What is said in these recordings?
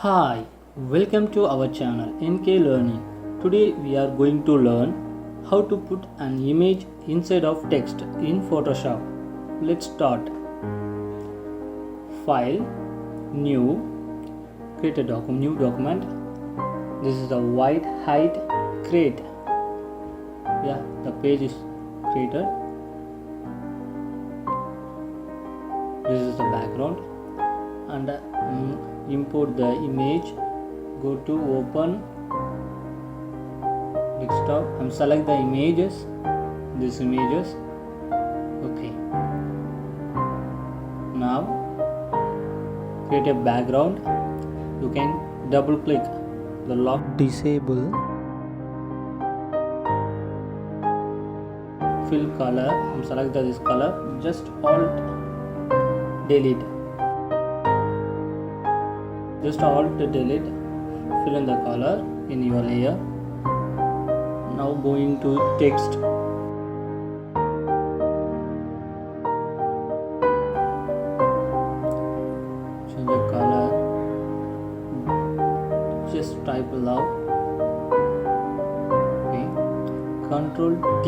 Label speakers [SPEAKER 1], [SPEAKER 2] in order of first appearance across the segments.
[SPEAKER 1] Hi, welcome to our channel NK Learning. Today we are going to learn how to put an image inside of text in Photoshop. Let's start. File, New, create a new document. This is the white height, create. Yeah, the page is created. This is the background and import the image. Go to open desktop and select the images, these images. Okay, now create a background. You can double click the lock, disable, fill color and select this color. Just alt delete, just alt delete, fill in the color in your layer. Now going to text, change the color, just type love. Okay, control T,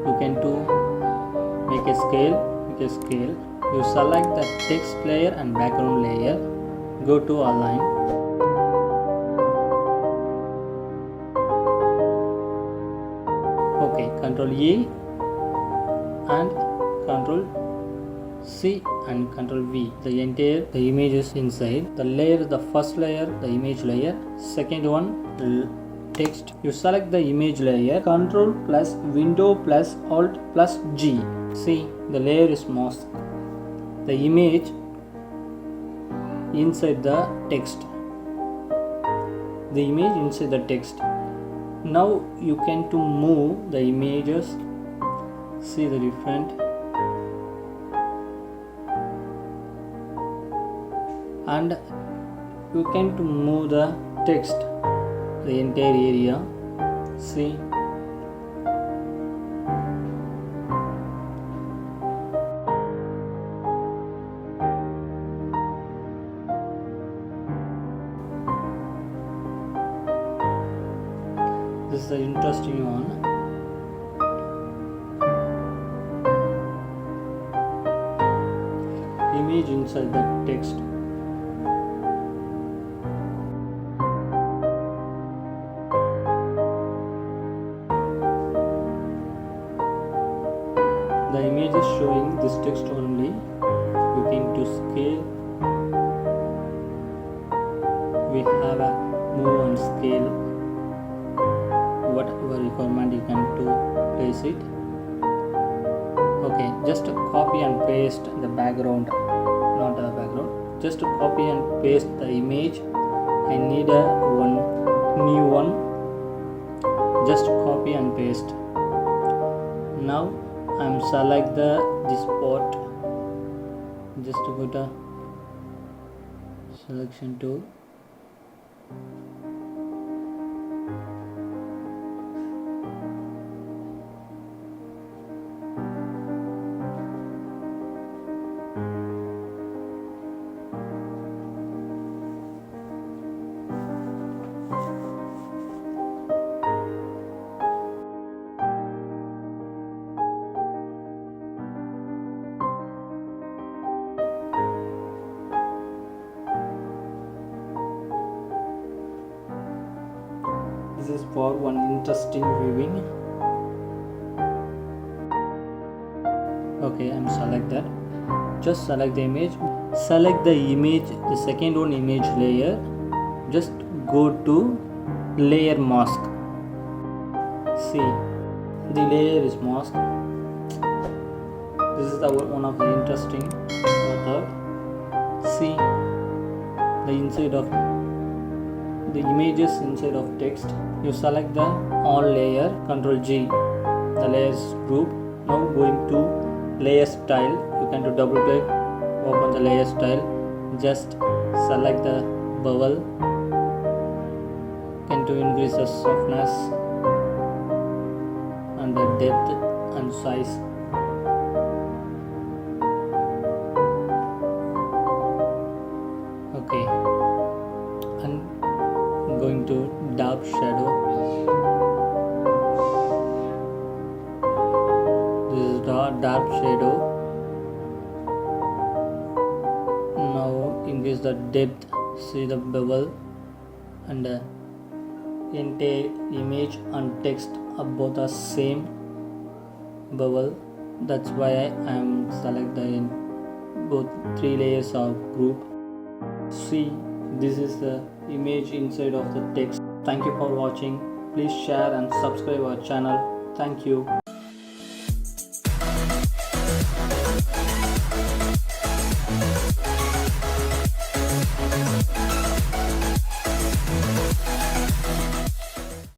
[SPEAKER 1] you can do make a scale. You select the text layer and background layer, go to align. Okay, control E and control C and control V. The image is inside the layer. The first layer, the image layer. Second one, text. You select the image layer, control plus window plus alt plus G. See, the layer is masked. The image inside the text. The image inside the text. Now you can to move the images. See the different. And you can to move the text, the entire area. See, this is the interesting one. Image inside the text. The image is showing this text only. You can to scale. We have a move and scale. Whatever requirement you can to place it. Okay, just copy and paste the background, not the background. Just copy and paste the image. I need a new one. Just copy and paste. Now I'm select this spot. Just go to selection tool. This is for one interesting viewing. Okay, I'm select that. Just select the image. Select the image, the second one image layer. Just go to layer mask. See, the layer is masked. This is one of the interesting method. See, the inside of the images inside of text. You select the all layer, control G, the layers group. Now going to layer style, you can do double click, open the layer style. Just select the bubble, can to increase the softness and the depth and size. sharp shadow. This is dark shadow. Now increase the depth. See the bevel and entire image and text are both are same bevel. That's why I am select the both 3 layers of group. See, this is the image inside of the text. Thank you for watching. Please share and subscribe our channel. Thank you.